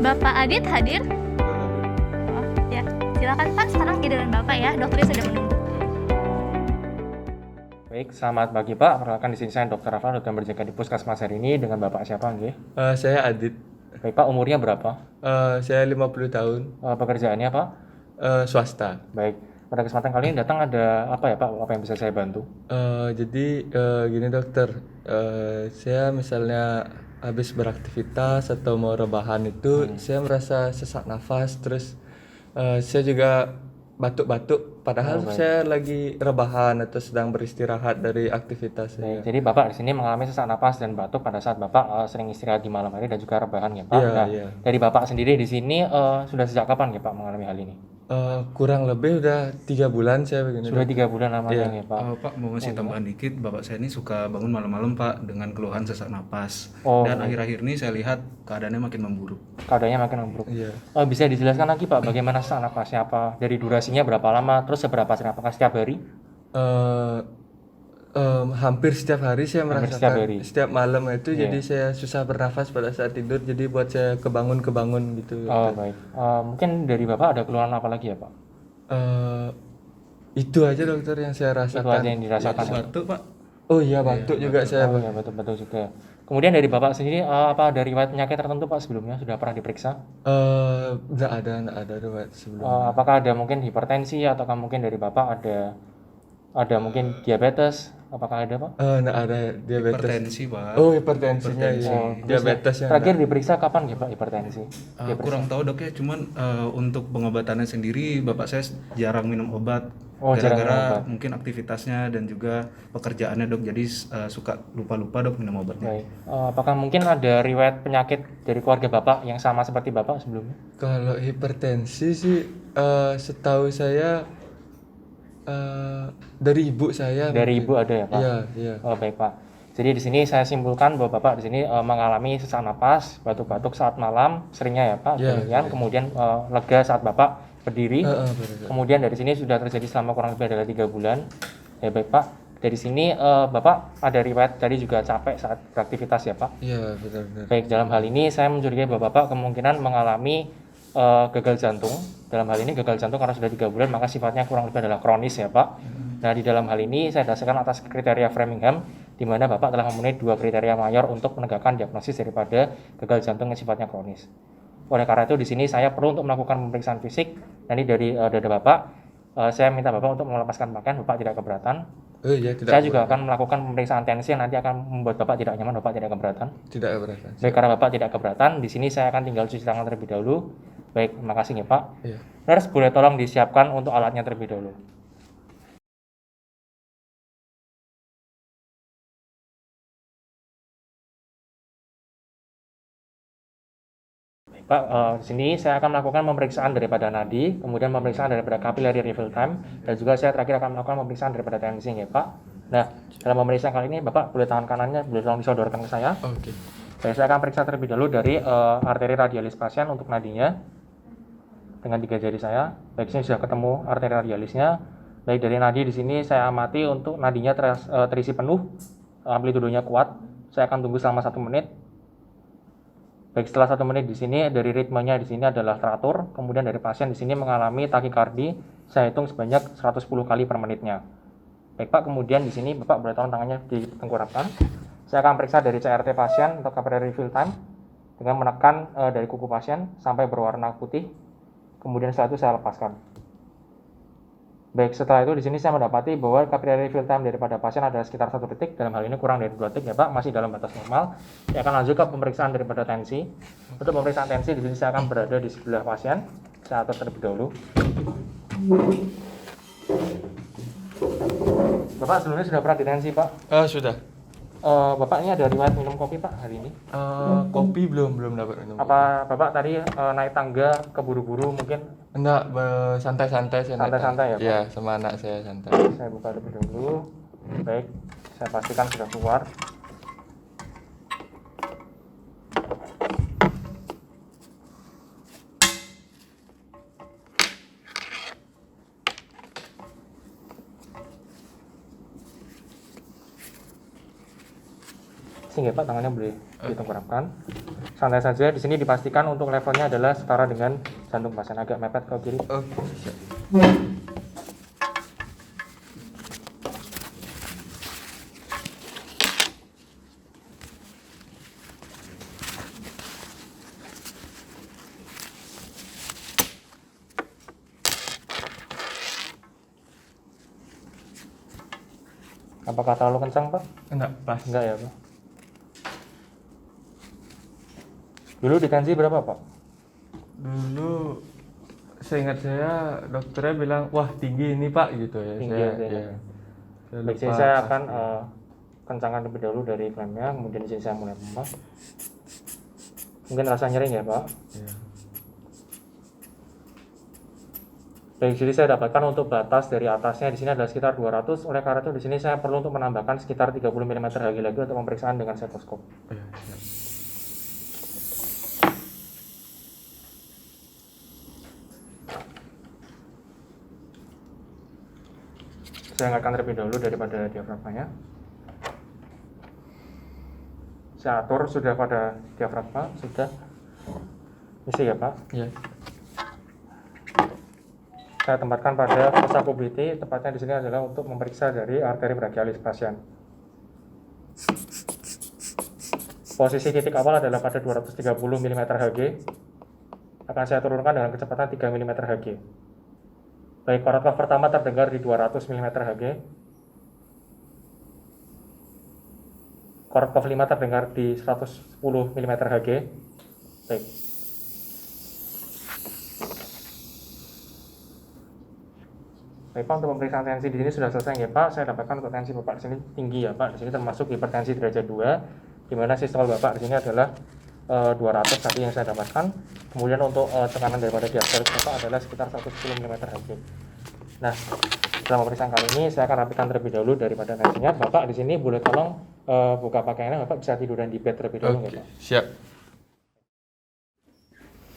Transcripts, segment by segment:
Bapak Adit hadir? Oh, ya, silakan Pak. Sekarang giliran Bapak ya. Dokternya sudah menunggu. Baik, selamat pagi Pak. Perkenalkan di sini saya Dr. Rafa, dokter berjaga di Puskesmas hari ini dengan Bapak siapa nggih? Saya Adit. Baik Pak, umurnya berapa? Saya 50 tahun. Pekerjaannya Pak? Swasta. Baik, pada kesempatan kali ini datang ada apa ya Pak? Apa yang bisa saya bantu? Jadi gini dokter, saya misalnya habis beraktivitas atau mau rebahan itu saya merasa sesak nafas, terus saya juga batuk-batuk padahal saya lagi rebahan atau sedang beristirahat dari aktivitas saya. Baik, jadi Bapak di sini mengalami sesak napas dan batuk pada saat Bapak sering istirahat di malam hari dan juga rebahan ya Pak. Iya, Nah, iya. dari Bapak sendiri di sini sudah sejak kapan ya Pak mengalami hal ini? Kurang lebih udah 3 bulan saya begini. Sudah 3 bulan lamanya ya Pak. Pak, mau ngasih tambahan dikit, bapak saya ini suka bangun malam-malam Pak dengan keluhan sesak napas. Oh, Dan akhir-akhir ini saya lihat keadaannya makin memburuk. Keadaannya makin memburuk. Iya. Bisa dijelaskan lagi Pak bagaimana sesak napasnya apa? Dari durasinya berapa lama? Terus seberapa sering? Apakah setiap hari? Hampir setiap hari saya merasakan setiap hari. setiap malam itu jadi saya susah bernafas pada saat tidur, jadi buat saya kebangun gitu. Oh baik. Mungkin dari Bapak ada keluhan apa lagi ya Pak? Eh, itu aja dokter yang saya Itu rasakan. aja yang dirasakan. Batuk Pak, Oh iya, batuk juga saya. Oh ya betul-betul juga. Kemudian dari Bapak sendiri apa ada riwayat penyakit tertentu Pak sebelumnya sudah pernah diperiksa? Enggak ada riwayat sebelum. Apakah ada mungkin hipertensi ataukah mungkin dari Bapak ada mungkin diabetes? Apakah ada Pak? Enggak ada diabetes. hipertensi Pak. Oh, hipertensinya iya. Diabetesnya Terakhir diperiksa kapan ya Pak hipertensi? Kurang tahu dok ya, cuman untuk pengobatannya sendiri bapak saya jarang minum obat. Oh, jarang minum Gara-gara mungkin aktivitasnya dan juga pekerjaannya dok, jadi suka lupa-lupa dok minum obatnya. Baik. Apakah mungkin ada riwayat penyakit dari keluarga Bapak yang sama seperti Bapak sebelumnya? Kalau hipertensi sih setahu saya dari ibu saya. Dari ibu ada ya Pak? Iya. Oh baik Pak. Jadi di sini saya simpulkan bahwa Bapak di sini mengalami sesak napas, batuk-batuk saat malam, seringnya ya Pak. Kemudian lega saat Bapak berdiri. Kemudian dari sini sudah terjadi selama kurang lebih adalah 3 bulan. Ya baik Pak. Dari sini Bapak ada riwayat tadi juga capek saat beraktivitas ya Pak. Iya, benar-benar. Baik, dalam hal ini saya mencurigai bahwa Bapak kemungkinan mengalami gagal jantung. Dalam hal ini gagal jantung karena sudah 3 bulan maka sifatnya kurang lebih adalah kronis ya Pak. Nah di dalam hal ini saya dasarkan atas kriteria Framingham di mana Bapak telah memenuhi 2 kriteria mayor untuk menegakkan diagnosis daripada gagal jantung yang sifatnya kronis. Oleh karena itu di sini saya perlu untuk melakukan pemeriksaan fisik. Nanti dari dada Bapak saya minta Bapak untuk melepaskan pakaian. Bapak tidak keberatan? Oh iya, tidak. Saya juga akan melakukan pemeriksaan tensi yang nanti akan membuat Bapak tidak nyaman. Bapak tidak keberatan? Tidak keberatan. Baik, karena Bapak tidak keberatan, di sini saya akan tinggal cuci tangan terlebih dahulu. Baik, terima kasih ya Pak. Iya. Nurse, boleh tolong disiapkan untuk alatnya terlebih dahulu. Baik, Pak, di sini saya akan melakukan pemeriksaan daripada nadi, kemudian pemeriksaan daripada capillary refill time, dan juga saya terakhir akan melakukan pemeriksaan daripada tensing ya Pak. Nah, dalam pemeriksaan kali ini Bapak boleh tangan kanannya, boleh tolong disodorkan ke saya. Oke. Baik, saya akan periksa terlebih dahulu dari arteri radialis pasien untuk nadinya dengan 3 jari saya. Baik, sini sudah ketemu arteri radialisnya. Baik, dari nadi di sini saya amati untuk nadinya terisi penuh, amplitudenya kuat. Saya akan tunggu selama 1 menit. Baik, setelah 1 menit di sini dari ritmenya di sini adalah teratur. Kemudian dari pasien di sini mengalami takikardi, saya hitung sebanyak 110 kali per menitnya. Baik Pak, kemudian di sini Bapak boleh tolong tangannya ditengkurapkan. Saya akan periksa dari CRT pasien untuk capillary refill time dengan menekan dari kuku pasien sampai berwarna putih. Kemudian setelah itu saya lepaskan. Baik, setelah itu di sini saya mendapati bahwa capillary refill time daripada pasien adalah sekitar 1 detik. Dalam hal ini kurang dari 2 detik ya Pak, masih dalam batas normal. Saya akan lanjut ke pemeriksaan daripada tensi. Untuk pemeriksaan tensi di sini saya akan berada di sebelah pasien. Saya atur terlebih dahulu. Bapak sebelumnya sudah pernah ditensi Pak? Sudah. Bapak ini ada riwayat minum kopi Pak hari ini? Kopi belum dapat minum. Apa Bapak tadi naik tangga keburu-buru mungkin? Enggak, santai-santai saya. Santai-santai ya Pak? Iya, sama anak saya santai. Saya buka lebih dulu. Baik, saya pastikan sudah keluar. Pusing ya Pak, tangannya boleh ditengkurapkan. Santai saja. Di sini dipastikan untuk levelnya adalah setara dengan jantung pasien, agak mepet ke kiri. Oke, siap. Apakah terlalu kencang Pak? Enggak, pas. Enggak ya Pak. Dulu di tensi berapa Pak? Dulu seingat saya dokternya bilang, wah tinggi ini Pak gitu ya. Tinggi saya, ya. ya. Saya Baik, lupa saya akan pasti. kencangkan terlebih dahulu dari klemnya, kemudian di sini saya mulai pompa. Mungkin rasa nyeri ya Pak. Ya. Baik, jadi saya dapatkan untuk batas dari atasnya di sini adalah sekitar 200. Oleh karena itu di sini saya perlu untuk menambahkan sekitar 30 mm Hg lagi untuk pemeriksaan dengan stetoskop. Ya, siap. Saya angkatkan terlebih dahulu daripada diafragmanya. Saya atur sudah pada diafragma, sudah. Isi ya Pak. Ya. Saya tempatkan pada fossa kubiti, tepatnya di sini adalah untuk memeriksa dari arteri brachialis pasien. Posisi titik awal adalah pada 230 mm Hg. Akan saya turunkan dengan kecepatan 3 mm Hg. Baik, korot cough pertama terdengar di 200 mm Hg. Korot cough 5 terdengar di 110 mm Hg. Baik. Baik Pak, untuk pemeriksaan tensi di sini sudah selesai ya Pak. Saya dapatkan untuk tensi Bapak di sini tinggi ya Pak. Di sini termasuk hipertensi derajat 2, di mana sistol Bapak di sini adalah 200 tadi yang saya dapatkan. Kemudian untuk tekanan daripada diastolik Bapak adalah sekitar 110 mm Hg. Nah, setelah pemeriksaan kali ini saya akan rapikan terlebih dahulu daripada tensinya. Bapak di sini boleh tolong buka pakaiannya, Bapak bisa tiduran di bed terlebih dahulu ya Oke, Pak. siap.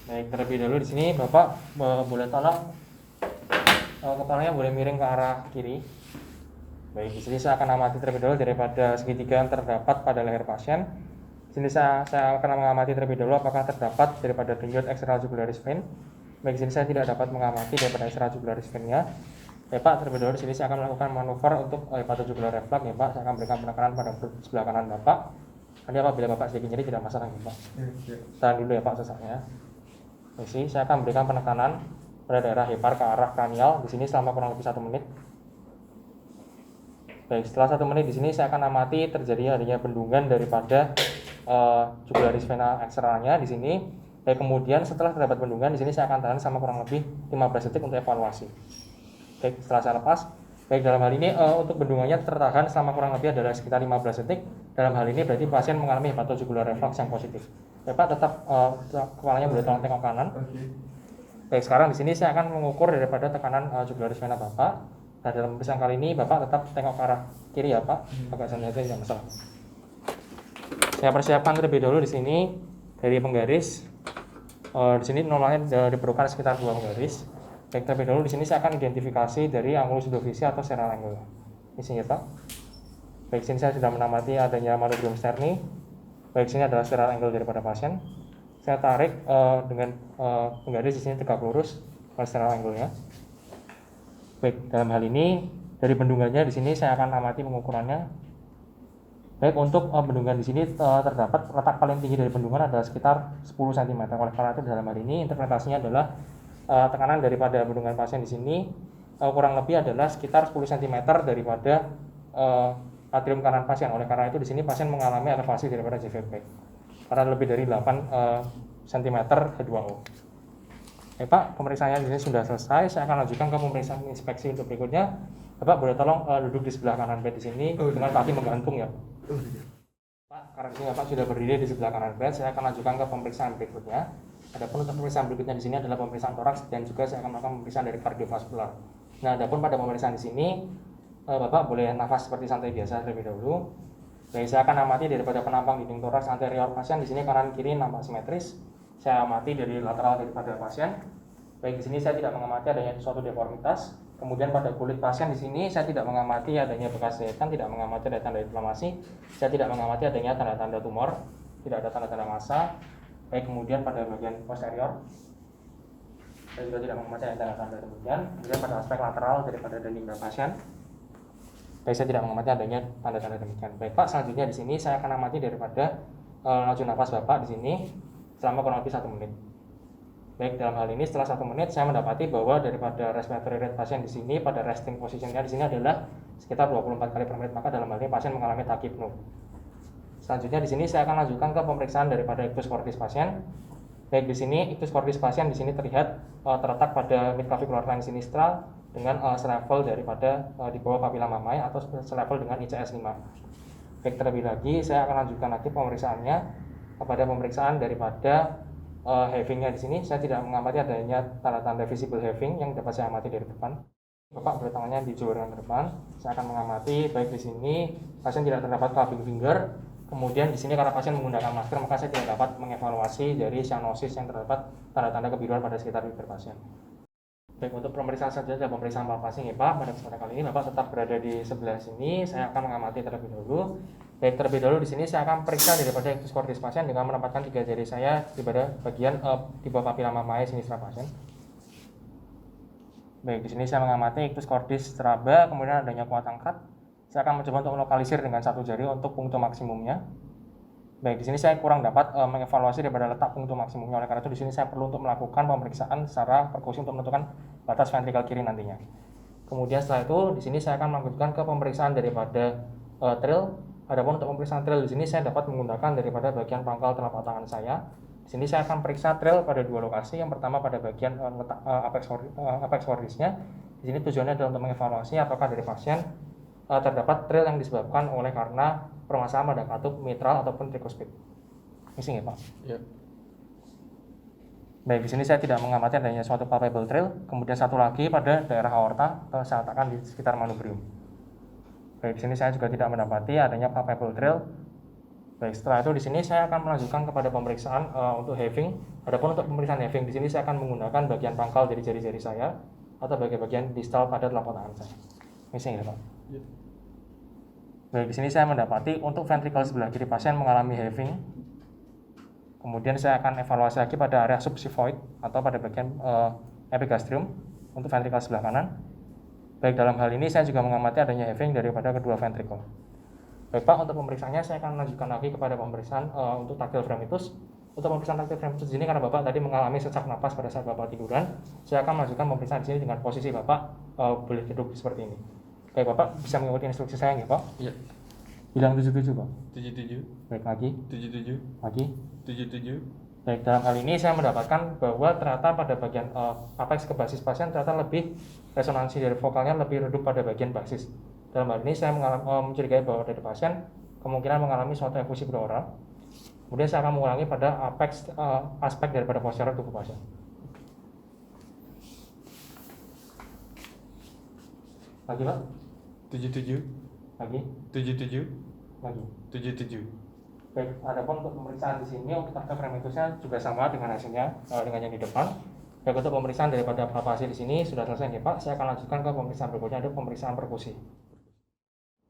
Baik, terlebih dahulu di sini Bapak boleh tolong kepalanya boleh miring ke arah kiri. Baik, di sini saya akan amati terlebih dahulu daripada segitiga yang terdapat pada leher pasien. Di sini saya akan mengamati terlebih dahulu apakah terdapat daripada denyut external jugularis vein. Baik, di sini saya tidak dapat mengamati daripada external jugularis vein-nya. Ya Pak, terlebih dahulu di sini saya akan melakukan manuver untuk hepatojugular reflux ya Pak. Saya akan berikan penekanan pada perut sebelah kanan Bapak. Nanti apabila Bapak sedikit nyeri tidak masalah ya Pak. Tahan dulu ya Pak sesaknya. Di sini saya akan berikan penekanan pada daerah hepar ke arah kranial di sini selama kurang lebih 1 menit. Baik, setelah 1 menit di sini saya akan amati terjadi adanya bendungan daripada jugularis vena eksternalnya di sini. Baik, kemudian setelah terdapat bendungan di sini saya akan tahan sama kurang lebih 15 detik untuk evaluasi. Baik, setelah saya lepas, baik dalam hal ini untuk bendungannya tertahan selama kurang lebih adalah sekitar 15 detik. Dalam hal ini berarti pasien mengalami hepatojugular reflux yang positif. Ya Pak, tetap kepalanya boleh tolong tengok kanan. Baik, sekarang di sini saya akan mengukur daripada tekanan jugularis vena Bapak. Nah, dalam pemeriksaan kali ini Bapak tetap tengok ke arah kiri ya Pak. Agak santai saja tidak masalah. Saya persiapkan terlebih dahulu di sini dari penggaris. Di sini normalnya diperlukan sekitar 2 penggaris. Baik, terlebih dahulu di sini saya akan identifikasi dari angulus sudovisi atau sternal angle. Di sini ya Pak. Baik, sini saya sudah menamati adanya manubrium sterni. Baik, sini adalah sternal angle daripada pasien. Saya tarik dengan penggaris di sini tegak lurus sternal angle-nya. Baik, dalam hal ini dari bendungannya di sini saya akan amati pengukurannya. Baik, untuk bendungan di sini terdapat letak paling tinggi dari bendungan adalah sekitar 10 cm. Oleh karena itu dalam hal ini interpretasinya adalah tekanan daripada bendungan pasien di sini kurang lebih adalah sekitar 10 cm daripada atrium kanan pasien. Oleh karena itu di sini pasien mengalami elevasi daripada JVP karena lebih dari 8 cm H2O. Pak, pemeriksaannya di sini sudah selesai. Saya akan lanjutkan ke pemeriksaan inspeksi untuk berikutnya. Bapak boleh tolong duduk di sebelah kanan bed di sini dengan kaki menggantung ya. Pak, karena di sini Bapak sudah berdiri di sebelah kanan bed, saya akan lanjutkan ke pemeriksaan berikutnya. Adapun untuk pemeriksaan berikutnya di sini adalah pemeriksaan toraks dan juga saya akan melakukan pemeriksaan dari kardiovaskular. Nah, adapun pada pemeriksaan di sini Bapak boleh nafas seperti santai biasa terlebih dahulu. Baik, saya akan amati daripada penampang dinding toraks anterior pasien di sini kanan kiri nampak simetris. Saya amati dari lateral daripada pasien. Baik, di sini saya tidak mengamati adanya suatu deformitas. Kemudian pada kulit pasien di sini saya tidak mengamati adanya bekas jahitan, tidak mengamati ada tanda inflamasi, saya tidak mengamati adanya tanda-tanda tumor, tidak ada tanda-tanda massa. Baik, kemudian pada bagian posterior saya juga tidak mengamati ada tanda-tanda demikian. Kemudian pada aspek lateral daripada dinding pasien, baik, saya tidak mengamati adanya tanda-tanda demikian. Baik Pak, selanjutnya di sini saya akan amati daripada laju nafas Bapak di sini selama kurang lebih 1 menit. Baik, dalam hal ini setelah 1 menit saya mendapati bahwa daripada respiratory rate pasien di sini pada resting positionnya di sini adalah sekitar 24 kali per menit, maka dalam hal ini pasien mengalami tachypnea. Selanjutnya di sini saya akan lanjutkan ke pemeriksaan daripada ictus cordis pasien. Baik, di sini ictus cordis pasien di sini terlihat terletak pada midclavicular line sinistra dengan selevel daripada di bawah papilla mamae atau selevel dengan ICS 5. Baik, terlebih lagi saya akan lanjutkan lagi pemeriksaannya kepada pemeriksaan daripada havingnya di sini. Saya tidak mengamati adanya tanda-tanda visible having yang dapat saya amati dari depan. Bapak bertangannya di jauh dengan depan. Saya akan mengamati baik di sini pasien tidak terdapat clubbing finger. Kemudian di sini karena pasien menggunakan masker maka saya tidak dapat mengevaluasi dari cyanosis yang terdapat tanda-tanda kebiruan pada sekitar bibir pasien. Baik, untuk pemeriksaan saja dan pemeriksaan palpasi nih Pak, pada kesempatan kali ini Bapak tetap berada di sebelah sini. Saya akan mengamati terlebih dahulu. Baik, terlebih dahulu di sini saya akan periksa daripada ictus cordis pasien dengan menempatkan 3 jari saya di pada bagian di bawah papilla mamae sinistra pasien. Baik, di sini saya mengamati ictus cordis straba, kemudian adanya kuat angkat. Saya akan mencoba untuk melokalisir dengan 1 jari untuk punktum maksimumnya. Baik, di sini saya kurang dapat mengevaluasi daripada letak punktum maksimumnya. Oleh karena itu di sini saya perlu untuk melakukan pemeriksaan secara perkusi untuk menentukan batas ventrikel kiri nantinya. Kemudian setelah itu di sini saya akan melanjutkan ke pemeriksaan daripada trill. Adapun untuk pemeriksaan trill di sini saya dapat menggunakan daripada bagian pangkal telapak tangan saya. Di sini saya akan periksa trill pada 2 lokasi. Yang pertama pada bagian apex cordisnya. Di sini tujuannya adalah untuk mengevaluasi apakah dari pasien terdapat trill yang disebabkan oleh karena permasalahan pada katup mitral ataupun tricuspid. Missing ya Pak? Ya. Baik, di sini saya tidak mengamati adanya suatu palpable trill. Kemudian satu lagi pada daerah aorta, saya letakkan di sekitar manubrium. Baik, di sini saya juga tidak mendapati adanya palpable trill. Baik, setelah itu di sini saya akan melanjutkan kepada pemeriksaan untuk having. Adapun untuk pemeriksaan having di sini saya akan menggunakan bagian pangkal dari jari-jari saya atau bagian distal pada telapak tangan saya. Missing ya Pak? Ya. Baik, di sini saya mendapati untuk ventrikel sebelah kiri pasien mengalami having. Kemudian saya akan evaluasi lagi pada area subxiphoid atau pada bagian epigastrium untuk ventrikel sebelah kanan. Baik, dalam hal ini saya juga mengamati adanya having daripada kedua ventrikel. Baik Pak, untuk pemeriksaannya saya akan lanjutkan lagi kepada pemeriksaan untuk tactile fremitus. Untuk pemeriksaan tactile fremitus ini karena Bapak tadi mengalami sesak napas pada saat Bapak tiduran, saya akan melanjutkan pemeriksaan di sini dengan posisi Bapak boleh duduk seperti ini. Baik, Bapak bisa mengikuti instruksi saya nggih Pak? Iya. Bilang 77 Pak. 77. Baik, lagi. 77. Lagi. 77. Baik, dalam hal ini saya mendapatkan bahwa ternyata pada bagian apex ke basis pasien ternyata lebih resonansi dari vokalnya lebih redup pada bagian basis. Dalam hal ini saya mencurigai bahwa dari pasien kemungkinan mengalami suatu efusi pleural. Kemudian saya akan mengulangi pada apex aspek daripada posterior tubuh pasien. Lagi Pak? 77. Lagi? 77. Lagi? 77. Baik, adapun untuk pemeriksaan di sini untuk tactile fremitusnya juga sama dengan hasilnya dengan yang di depan. Baik, untuk pemeriksaan daripada palpasi di sini sudah selesai nih Pak. Saya akan lanjutkan ke pemeriksaan berikutnya, ada pemeriksaan perkusi.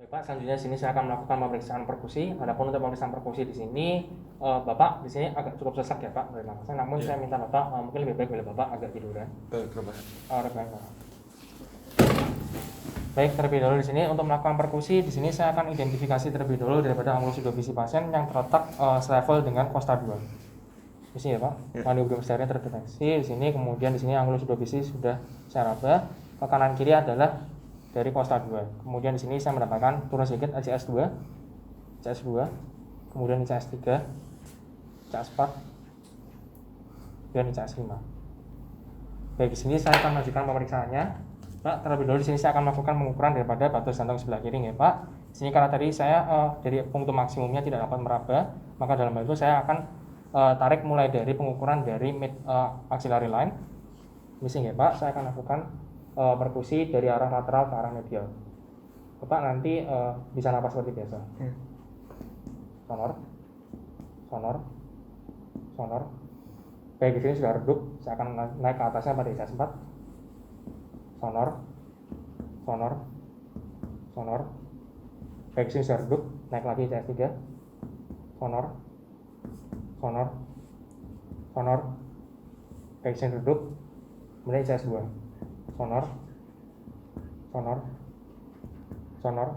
Baik Pak, selanjutnya di sini saya akan melakukan pemeriksaan perkusi. Adapun untuk pemeriksaan perkusi di sini Bapak di sini agak cukup sesak ya Pak dari nafasnya. Namun saya minta Bapak mungkin lebih baik bila Bapak agak tiduran. Rebahan. Rebahan. Baik, terlebih dahulu di sini untuk melakukan perkusi di sini saya akan identifikasi terlebih dahulu daripada angulus sudovisi pasien yang terletak selevel dengan costa 2. Di sini ya Pak, manubrium stereo terdeteksi di sini, kemudian di sini angulus sudovisi sudah saya raba. Ke kanan kiri adalah dari costa 2. Kemudian di sini saya mendapatkan turun sedikit ICS 2, ICS 2, kemudian ICS 3, ICS 4, dan ICS 5. Baik, di sini saya akan lanjutkan pemeriksaannya. Pak, terlebih dahulu di sini saya akan melakukan pengukuran daripada batas jantung sebelah kiri ya Pak. Di sini karena tadi saya dari punktum maksimumnya tidak dapat meraba, maka dalam hal itu saya akan tarik mulai dari pengukuran dari mid axillary line. Missing ya Pak, saya akan lakukan perkusi dari arah lateral ke arah medial. Bapak nanti bisa napas seperti biasa. Sonor, sonor, sonor. Baik, di sini sudah redup. Saya akan naik ke atasnya pada ICS 4. Sonor, sonor, sonor. Baik, sini sudah redup, naik lagi ICS 3, sonor, sonor, sonor. Baik, sini redup, kemudian ICS 2, sonor, sonor, sonor,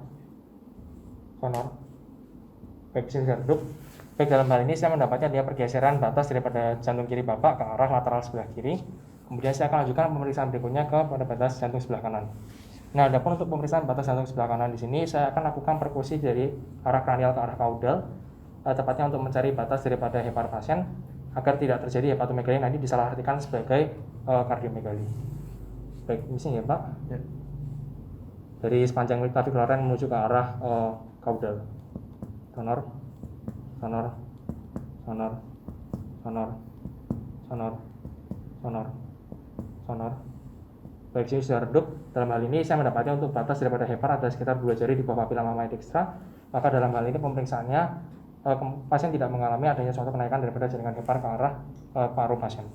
sonor. Baik, sini sudah redup. Baik, dalam hal ini saya mendapatkan dia pergeseran batas daripada jantung kiri Bapak ke arah lateral sebelah kiri. Kemudian saya akan lanjutkan pemeriksaan berikutnya pada batas jantung sebelah kanan. Nah, adapun untuk pemeriksaan batas jantung sebelah kanan di sini saya akan lakukan perkusi dari arah kranial ke arah kaudal, tepatnya untuk mencari batas daripada hepar pasien agar tidak terjadi hepatomegali nanti disalahartikan sebagai kardiomegali. Baik, di sini ya Pak. Ya. Dari sepanjang clavicularis menuju ke arah kaudal. Sonor, sonor, sonor, sonor, sonor, sonor, sonor. Baik, sini sudah redup. Dalam hal ini saya mendapatkan untuk batas daripada hepar ada sekitar 2 jari di bawah papila mamae dextra. Maka dalam hal ini pemeriksaannya pasien tidak mengalami adanya suatu kenaikan daripada jaringan hepar ke arah paru pasien.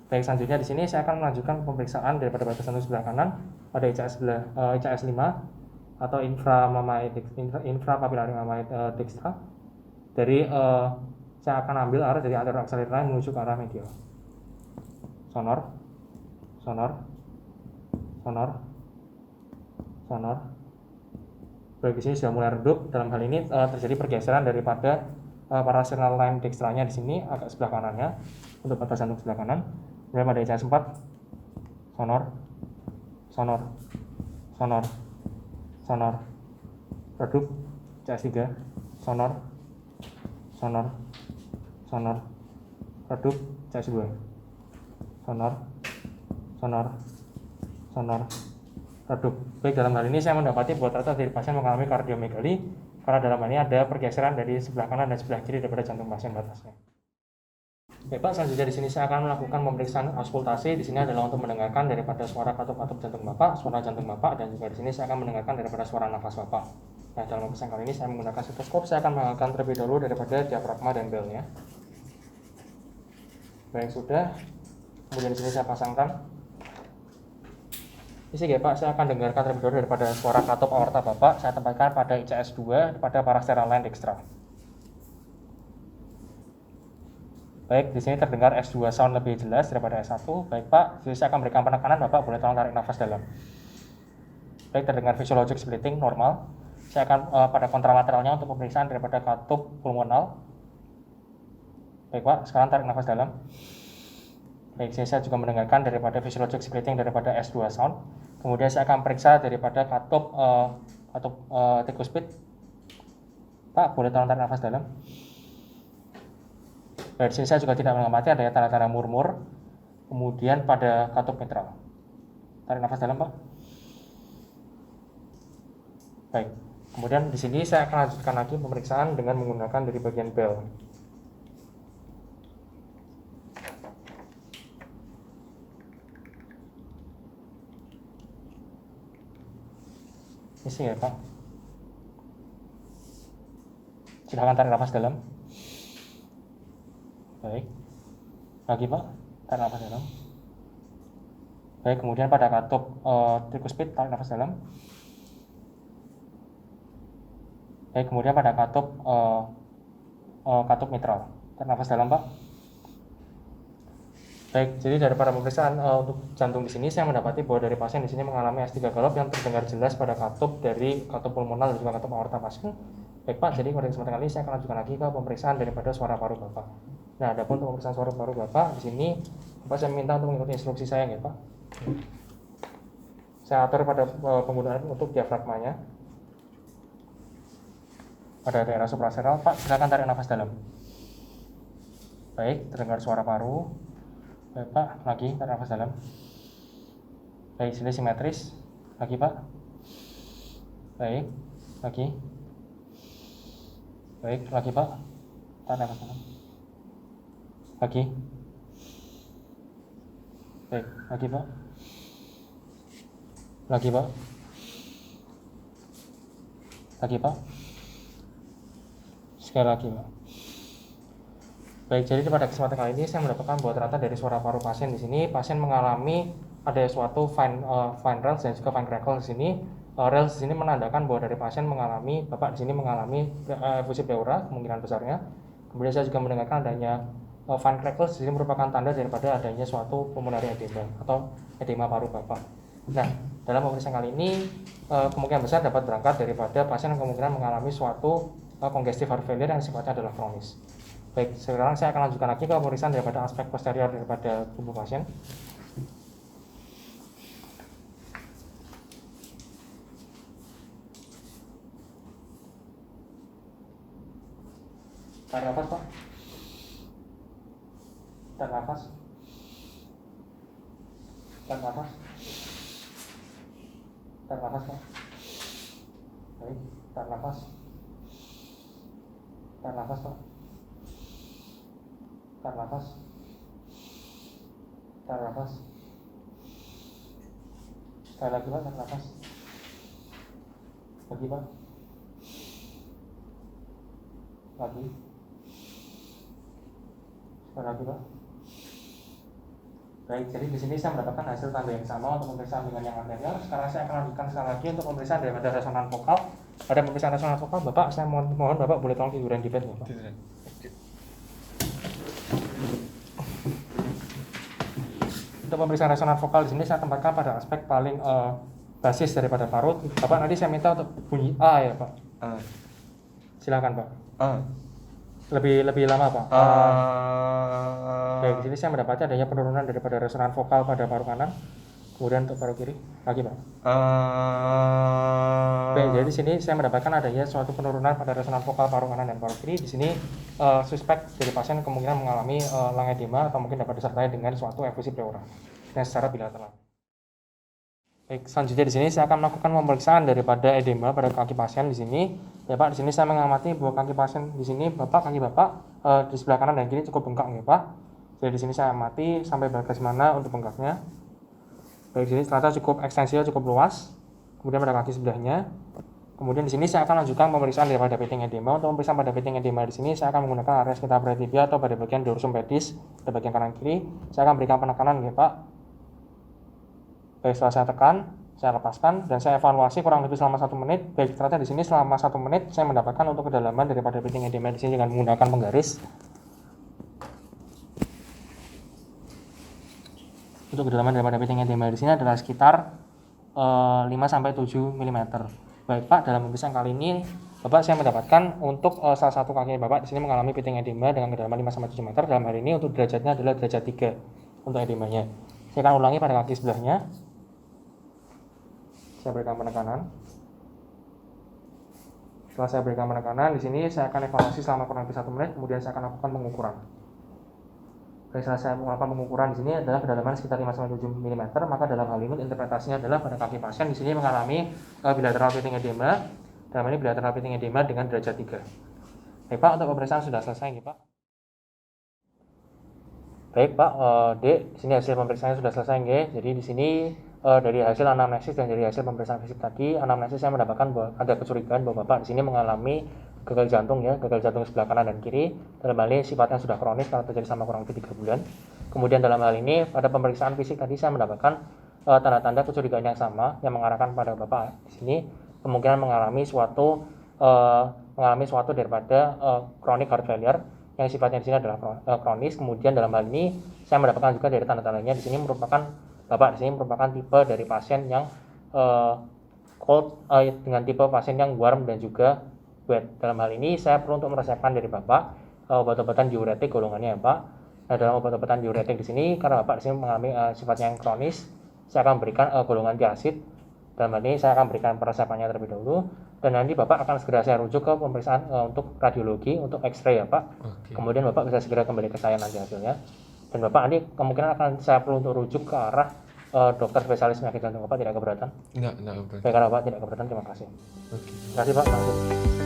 Baik, selanjutnya di sini saya akan melanjutkan pemeriksaan daripada batas jantung sebelah kanan pada ICS 5 atau infrapapillary mamae dextra. Dari saya akan ambil arah dari anterior axillary line menuju ke arah medial. Sonor, sonor, sonor, sonor. Baik, di sini sudah mulai redup. Dalam hal ini terjadi pergeseran daripada parasternal line dextranya di sini agak sebelah kanannya untuk batas jantung sebelah kanan. Kemudian pada ICS 4, sonor, sonor, sonor, sonor, redup. ICS 3, sonor, sonor, sonor, redup. ICS 2, sonor, sonor, sonor, redup. Baik, dalam hal ini saya mendapati bahwa ternyata dari pasien mengalami kardiomegali karena dalam hal ini ada pergeseran dari sebelah kanan dan sebelah kiri daripada jantung pasien batasnya. Baik Pak, selanjutnya di sini saya akan melakukan pemeriksaan auskultasi. Di sini adalah untuk mendengarkan daripada suara katup-katup jantung Bapak, suara jantung Bapak, dan juga di sini saya akan mendengarkan daripada suara nafas Bapak. Nah, dalam pemeriksaan kali ini saya menggunakan stetoskop. Saya akan menggunakan terlebih dahulu daripada diafragma dan belnya. Baik, sudah. Kemudian di sini saya pasangkan. Isi ya Pak, saya akan dengarkan terlebih dahulu daripada suara katup aorta Bapak. Saya tempatkan pada ICS 2 pada parasternal line dextra. Baik, di sini terdengar S2 sound lebih jelas daripada S1. Baik Pak, jadi saya akan berikan penekanan. Bapak boleh tolong tarik nafas dalam. Baik, terdengar physiologic splitting normal. Saya akan pada kontralateralnya untuk pemeriksaan daripada katup pulmonal. Baik Pak, sekarang tarik nafas dalam. Baik, saya juga mendengarkan daripada physiologic splitting daripada S2 sound. Kemudian saya akan periksa daripada katup tricuspid. Pak, boleh tolong tarik nafas dalam. Baik, di sini saya juga tidak mengamati adanya tanda-tanda murmur. Kemudian pada katup mitral. Tarik nafas dalam, Pak. Baik. Kemudian di sini saya akan lanjutkan lagi pemeriksaan dengan menggunakan dari bagian bel. Isi ya Pak. Silahkan tarik nafas dalam. Baik. Lagi Pak, tarik nafas dalam. Baik, kemudian pada katup tricuspid tarik nafas dalam. Baik, kemudian pada katup katup mitral tarik nafas dalam Pak. Baik, jadi daripada pemeriksaan untuk jantung di sini saya mendapati bahwa dari pasien di sini mengalami S3 galop yang terdengar jelas pada katup dari katup pulmonal dan juga katup aorta pasien. Baik Pak, jadi pada kesempatan kali ini saya akan lanjutkan lagi ke pemeriksaan daripada suara paru Bapak. Nah, adapun untuk pemeriksaan suara paru Bapak di sini Bapak saya minta untuk mengikuti instruksi saya ya Pak. Saya atur pada penggunaan untuk diafragmanya. Pada daerah suprasernal, Pak, silakan tarik nafas dalam. Baik, terdengar suara paru. Baik Pak, lagi tarik nafas dalam. Baik, sini simetris. Lagi Pak. Baik, lagi. Baik, lagi Pak. Tarik nafas dalam. Lagi. Baik, lagi Pak. Lagi Pak. Lagi Pak. Sekali lagi Pak. Baik, jadi pada kesempatan kali ini saya mendapatkan bahwa ternyata dari suara paru pasien di sini pasien mengalami ada suatu fine range dan juga fine crackle di sini Rels di sini menandakan bahwa dari pasien mengalami, Bapak di sini mengalami efusi pleura kemungkinan besarnya. Kemudian saya juga mendengarkan adanya fine crackles, di sini merupakan tanda daripada adanya suatu pulmonary edema atau edema paru Bapak. Nah, dalam pemeriksaan kali ini kemungkinan besar dapat berangkat daripada pasien yang kemungkinan mengalami suatu congestive heart failure yang sifatnya adalah kronis. Baik, sekarang saya akan lanjutkan lagi ke pemeriksaan daripada aspek posterior daripada tubuh pasien. Tarik nafas Pak. Tarik nafas. Tarik nafas. Tarik nafas Pak. Baik, tarik nafas. Tarik nafas Pak. Tarik nafas. Tarik nafas. Sekali lagi Pak, tarik nafas. Lagi Pak. Lagi. Sekali lagi Pak. Baik, jadi di sini saya mendapatkan hasil tanda yang sama untuk pemeriksaan dengan yang anterior. Sekarang saya akan lanjutkan sekali lagi untuk pemeriksaan daripada resonan vokal. Pada pemeriksaan resonan vokal, Bapak, saya mohon Bapak boleh tolong tiduran di bed ya, Pak. Untuk pemeriksaan resonan vokal di sini saya tempatkan pada aspek paling basis daripada parut. Bapak, nanti saya minta untuk bunyi A ya Pak. Silakan Pak. Lebih lama Pak. Baik, di sini saya mendapatkan adanya penurunan daripada resonan vokal pada paru kanan. Kemudian untuk paru kiri, lagi Pak. Baik, jadi di sini saya mendapatkan adanya suatu penurunan pada resonan vokal paru kanan dan paru kiri. Di sini suspek dari pasien kemungkinan mengalami lung edema atau mungkin dapat disertai dengan suatu efusi pleura dan secara bilateral. Baik, selanjutnya di sini saya akan melakukan pemeriksaan daripada edema pada kaki pasien di sini. Ya Pak, di sini saya mengamati bahwa kaki pasien di sini kaki Bapak di sebelah kanan dan kiri cukup bengkak ya Pak. Jadi di sini saya amati sampai bagian mana untuk bengkaknya. Baik, di sini ternyata cukup ekstensinya cukup luas. Kemudian pada kaki sebelahnya. Kemudian di sini saya akan lanjutkan pemeriksaan daripada pitting edema. Untuk pemeriksaan pada pitting edema di sini saya akan menggunakan area sekitar tibia atau pada bagian dorsum pedis pada bagian kanan kiri. Saya akan berikan penekanan ya Pak. Baik, setelah saya tekan, saya lepaskan dan saya evaluasi kurang lebih selama 1 menit. Baik, ternyata di sini selama 1 menit saya mendapatkan untuk kedalaman daripada pitting edema di sini dengan menggunakan penggaris. Untuk kedalaman daripada pitting edema di sini adalah sekitar 5 sampai 7 mm. Baik Pak, dalam pemeriksaan kali ini Bapak saya mendapatkan untuk salah satu kaki Bapak di sini mengalami pitting edema dengan kedalaman 5 sampai 7 meter. Dalam hal ini untuk derajatnya adalah derajat 3 untuk edemanya. Saya akan ulangi pada kaki sebelahnya. Saya berikan penekanan. Setelah saya berikan penekanan, di sini saya akan evaluasi selama kurang lebih 1 menit, kemudian saya akan lakukan pengukuran. Baik, setelah saya melakukan pengukuran di sini adalah kedalaman sekitar 5-7 mm, maka dalam hal ini interpretasinya adalah pada kaki pasien di sini mengalami bilateral pitting edema. Dalam ini bilateral pitting edema dengan derajat 3. Baik Pak, untuk pemeriksaan sudah selesai nih Pak. Baik Pak, D, di sini hasil pemeriksaannya sudah selesai nggih. Jadi di sini dari hasil anamnesis dan dari hasil pemeriksaan fisik tadi, anamnesis saya mendapatkan bahwa ada kecurigaan bahwa Bapak di sini mengalami gagal jantung ya, gagal jantung sebelah kanan dan kiri. Dalam hal ini sifatnya sudah kronis karena terjadi selama kurang lebih 3 bulan. Kemudian dalam hal ini pada pemeriksaan fisik tadi saya mendapatkan tanda-tanda kecurigaan yang sama yang mengarahkan pada Bapak di sini kemungkinan mengalami suatu daripada chronic heart failure yang sifatnya di sini adalah kronis. Kemudian dalam hal ini saya mendapatkan juga dari tanda-tandanya di sini merupakan Bapak di sini merupakan tipe dari pasien yang cold dengan tipe pasien yang warm dan juga wet. Dalam hal ini saya perlu untuk meresepkan dari Bapak obat-obatan diuretik golongannya ya Pak. Nah, dalam obat-obatan diuretik di sini karena Bapak di sini mengalami sifatnya yang kronis, saya akan berikan golongan diasid. Dalam hal ini saya akan berikan peresepannya terlebih dahulu dan nanti Bapak akan segera saya rujuk ke pemeriksaan untuk radiologi untuk X-ray ya Pak. Okay. Kemudian Bapak bisa segera kembali ke saya nanti hasilnya. Dan Bapak nanti kemungkinan akan saya perlu untuk rujuk ke arah dokter spesialis penyakit jantung. Bapak tidak keberatan? Enggak keberatan. Baik, karena Bapak tidak keberatan, terima kasih. Oke. Terima kasih Pak. Langsung.